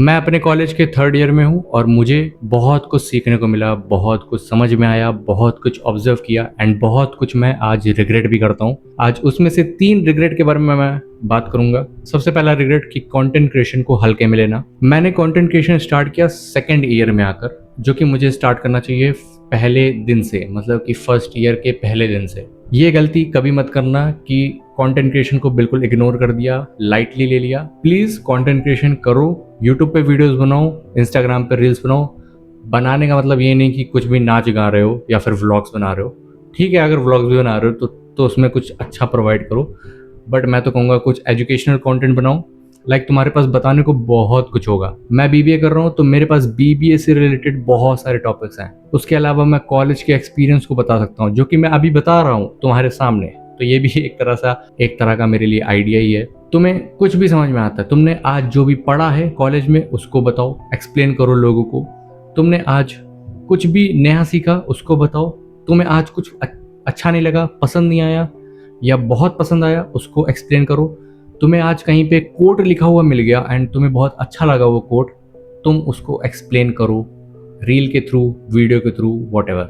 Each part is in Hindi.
मैं अपने कॉलेज के थर्ड ईयर में हूँ और मुझे बहुत कुछ सीखने को मिला, बहुत कुछ समझ में आया, बहुत कुछ ऑब्जर्व किया एंड बहुत कुछ मैं आज रिग्रेट भी करता हूँ। आज उसमें से 3 रिग्रेट के बारे में मैं बात करूंगा। सबसे पहला रिग्रेट कि कंटेंट क्रिएशन को हल्के में लेना। मैंने कंटेंट क्रिएशन स्टार्ट किया सेकेंड ईयर में आकर, जो कि मुझे स्टार्ट करना चाहिए पहले दिन से, मतलब कि फर्स्ट ईयर के पहले दिन से। ये गलती कभी मत करना कि कंटेंट क्रिएशन को बिल्कुल इग्नोर कर दिया, लाइटली ले लिया। प्लीज कंटेंट क्रिएशन करो, यूट्यूब पे वीडियोस बनाओ, इंस्टाग्राम पे रील्स बनाओ। बनाने का मतलब ये नहीं कि कुछ भी नाच गा रहे हो या फिर व्लॉग्स बना रहे हो। ठीक है, अगर व्लॉग्स भी बना रहे हो तो उसमें कुछ अच्छा प्रोवाइड करो, बट मैं तो कहूँगा कुछ एजुकेशनल कंटेंट बनाओ। लाइक तुम्हारे पास बताने को बहुत कुछ होगा। मैं बीबीए कर रहा हूँ तो मेरे पास बीबीए से रिलेटेड बहुत सारे टॉपिक्स हैं। उसके अलावा मैं कॉलेज के एक्सपीरियंस को बता सकता हूँ, जो कि मैं अभी बता रहा हूँ तुम्हारे सामने। तो ये भी एक तरह का मेरे लिए आइडिया ही है। तुम्हें कुछ भी समझ में आता है, तुमने आज जो भी पढ़ा है कॉलेज में उसको बताओ, एक्सप्लेन करो लोगों को। तुमने आज कुछ भी नया सीखा उसको बताओ। तुम्हें आज कुछ अच्छा नहीं लगा, पसंद नहीं आया या बहुत पसंद आया, उसको एक्सप्लेन करो। तुम्हें आज कहीं पे कोट लिखा हुआ मिल गया एंड तुम्हें बहुत अच्छा लगा वो कोट, तुम उसको एक्सप्लेन करो रील के थ्रू, वीडियो के थ्रू, वॉटएवर,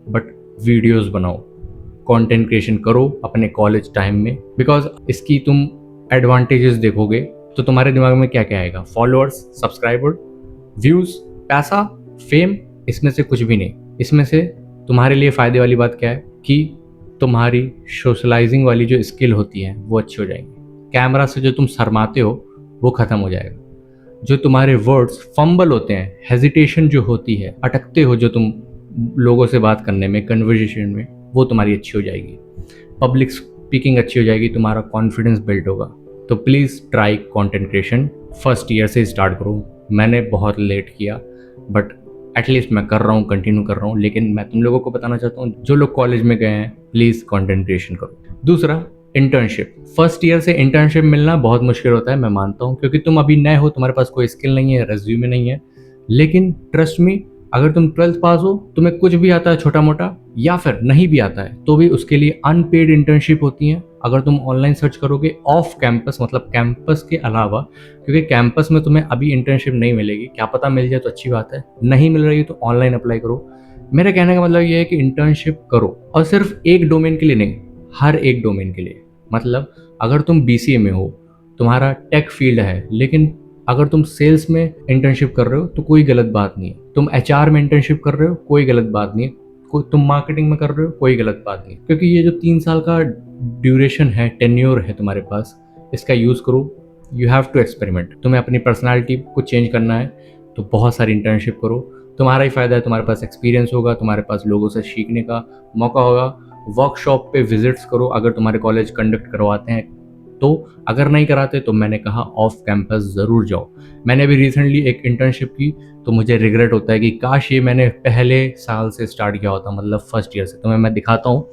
बट वीडियोस बनाओ, कंटेंट क्रिएशन करो अपने कॉलेज टाइम में। बिकॉज इसकी तुम एडवांटेजेस देखोगे तो तुम्हारे दिमाग में क्या क्या आएगा? फॉलोअर्स, सब्सक्राइबर, व्यूज, पैसा, फेम। इसमें से कुछ भी नहीं। इसमें से तुम्हारे लिए फ़ायदे वाली बात क्या है कि तुम्हारी सोशलाइजिंग वाली जो स्किल होती है वो अच्छी हो जाएगी। कैमरा से जो तुम शर्माते हो वो ख़त्म हो जाएगा। जो तुम्हारे वर्ड्स फंबल होते हैं, हेजिटेशन जो होती है, अटकते हो जो तुम लोगों से बात करने में, कन्वर्सेशन में, वो तुम्हारी अच्छी हो जाएगी। पब्लिक स्पीकिंग अच्छी हो जाएगी, तुम्हारा कॉन्फिडेंस बिल्ड होगा। तो please try content creation. First year से स्टार्ट करो। मैंने बहुत लेट किया, बट एटलीस्ट मैं कर रहा हूँ, कंटिन्यू कर रहा हूँ। लेकिन मैं तुम लोगों को बताना चाहता हूँ, जो लोग कॉलेज में गए हैं, प्लीज़ कंटेंट क्रिएशन करो। दूसरा, इंटर्नशिप। फर्स्ट ईयर से इंटर्नशिप मिलना बहुत मुश्किल होता है, मैं मानता हूँ, क्योंकि तुम अभी नए हो, तुम्हारे पास कोई स्किल नहीं है, रेज्यूमे नहीं है। लेकिन ट्रस्ट मी, अगर तुम 12th पास हो, तुम्हें कुछ भी आता है छोटा मोटा, या फिर नहीं भी आता है, तो भी उसके लिए अनपेड इंटर्नशिप होती हैं। अगर तुम ऑनलाइन सर्च करोगे ऑफ कैंपस, मतलब कैंपस के अलावा, क्योंकि कैंपस में तुम्हें अभी इंटर्नशिप नहीं मिलेगी, क्या पता मिल जाए तो अच्छी बात है, नहीं मिल रही तो ऑनलाइन अप्लाई करो। मेरे कहने का मतलब ये है कि इंटर्नशिप करो, और सिर्फ एक डोमेन के लिए नहीं, हर एक डोमेन के लिए। मतलब अगर तुम बीसीए में हो, तुम्हारा टेक फील्ड है, लेकिन अगर तुम सेल्स में इंटर्नशिप कर रहे हो तो कोई गलत बात नहीं है। तुम एचआर में इंटर्नशिप कर रहे हो, कोई गलत बात नहीं है। तुम मार्केटिंग में कर रहे हो, कोई गलत बात नहीं, क्योंकि ये जो 3 साल का ड्यूरेशन है, टेन्योर है तुम्हारे पास, इसका यूज़ करो। You have to experiment. तुम्हें अपनी पर्सनालिटी को चेंज करना है तो बहुत सारी इंटर्नशिप करो। तुम्हारा ही फ़ायदा है, तुम्हारे पास एक्सपीरियंस होगा, तुम्हारे पास लोगों से सीखने का मौका होगा। वर्कशॉप पे विजिट्स करो अगर तुम्हारे कॉलेज कंडक्ट करवाते हैं तो। अगर नहीं कराते तो मैंने कहा ऑफ कैंपस ज़रूर जाओ। मैंने अभी रिसेंटली एक इंटर्नशिप की तो मुझे रिग्रेट होता है कि काश ये मैंने पहले साल से स्टार्ट किया होता, मतलब फर्स्ट ईयर से। तो मैं दिखाता हूँ,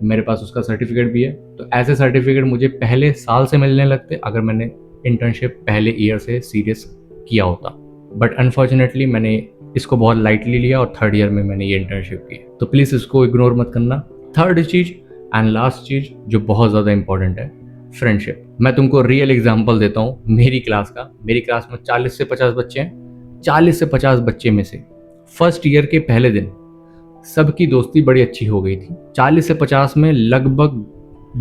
मेरे पास उसका सर्टिफिकेट भी है। तो ऐसे सर्टिफिकेट मुझे पहले साल से मिलने लगते अगर मैंने इंटर्नशिप पहले ईयर से सीरियस किया होता। बट अनफॉर्चुनेटली मैंने इसको बहुत लाइटली लिया और थर्ड ईयर में मैंने ये इंटर्नशिप की। तो प्लीज़ इसको इग्नोर मत करना। थर्ड चीज़ एंड लास्ट चीज़ जो बहुत ज़्यादा इंपॉर्टेंट है, फ्रेंडशिप। मैं तुमको रियल एग्जांपल देता हूँ मेरी क्लास का। मेरी क्लास में 40 से 50 बच्चे हैं। 40 से 50 बच्चे में से फर्स्ट ईयर के पहले दिन सबकी दोस्ती बड़ी अच्छी हो गई थी। 40 से 50 में लगभग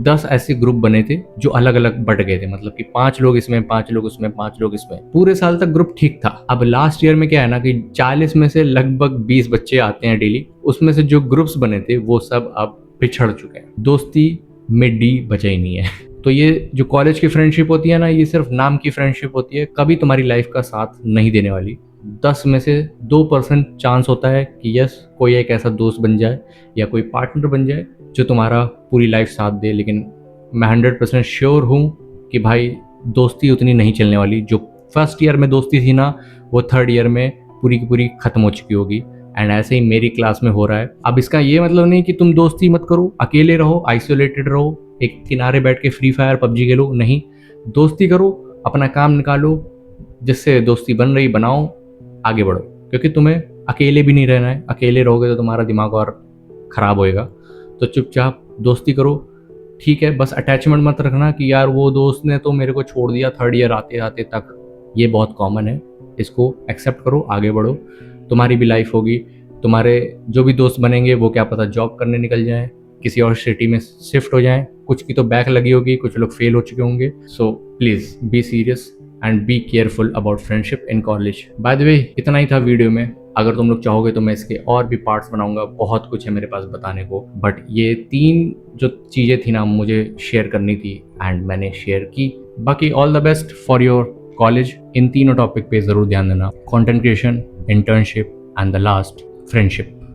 10 ऐसे ग्रुप बने थे जो अलग अलग बट गए थे, मतलब कि 5 लोग इसमें, 5 लोग उसमें, 5 लोग इसमें। पूरे साल तक ग्रुप ठीक था। अब लास्ट ईयर में क्या है ना कि 40 में से लगभग 20 बच्चे आते हैं डेली। उसमें से जो ग्रुप्स बने थे वो सब अब पिछड़ चुके हैं। दोस्ती में डी बचा ही नहीं है। तो ये जो कॉलेज की फ्रेंडशिप होती है ना, ये सिर्फ नाम की फ्रेंडशिप होती है, कभी तुम्हारी लाइफ का साथ नहीं देने वाली। 10 में से 2% चांस होता है कि यस, कोई एक ऐसा दोस्त बन जाए या कोई पार्टनर बन जाए जो तुम्हारा पूरी लाइफ साथ दे। लेकिन मैं 100% श्योर हूँ कि भाई दोस्ती उतनी नहीं चलने वाली। जो फर्स्ट ईयर में दोस्ती थी ना, वो थर्ड ईयर में पूरी की पूरी ख़त्म हो चुकी होगी। एंड ऐसे ही मेरी क्लास में हो रहा है। अब इसका ये मतलब नहीं कि तुम दोस्ती मत करो, अकेले रहो, आइसोलेटेड रहो, एक किनारे बैठ के फ्री फायर पबजी खेलो। नहीं, दोस्ती करो, अपना काम निकालो, जिससे दोस्ती बन रही बनाओ, आगे बढ़ो। क्योंकि तुम्हें अकेले भी नहीं रहना है। अकेले रहोगे तो तुम्हारा दिमाग और ख़राब होएगा। तो चुपचाप दोस्ती करो, ठीक है। बस अटैचमेंट मत रखना कि यार वो दोस्त ने तो मेरे को छोड़ दिया थर्ड ईयर आते आते तक। ये बहुत कॉमन है। इसको एक्सेप्ट करो, आगे बढ़ो, तुम्हारी भी लाइफ होगी, तुम्हारे जो भी दोस्त बनेंगे वो क्या पता जॉब करने निकल जाएं, किसी और सिटी में शिफ्ट हो जाएं, कुछ की तो बैक लगी होगी, कुछ लोग फेल हो चुके होंगे। So please be serious and be careful about friendship in college. By the way इतना ही था वीडियो में। अगर तुम लोग चाहोगे तो मैं इसके और भी पार्ट्स बनाऊंगा, बहुत कुछ है मेरे पास बताने को, बट ये 3 जो चीज़ें थी ना मुझे शेयर करनी थी एंड मैंने शेयर की। बाकी all the best for your college. इन तीनों टॉपिक पे ज़रूर ध्यान देना, content creation, internship and the last friendship.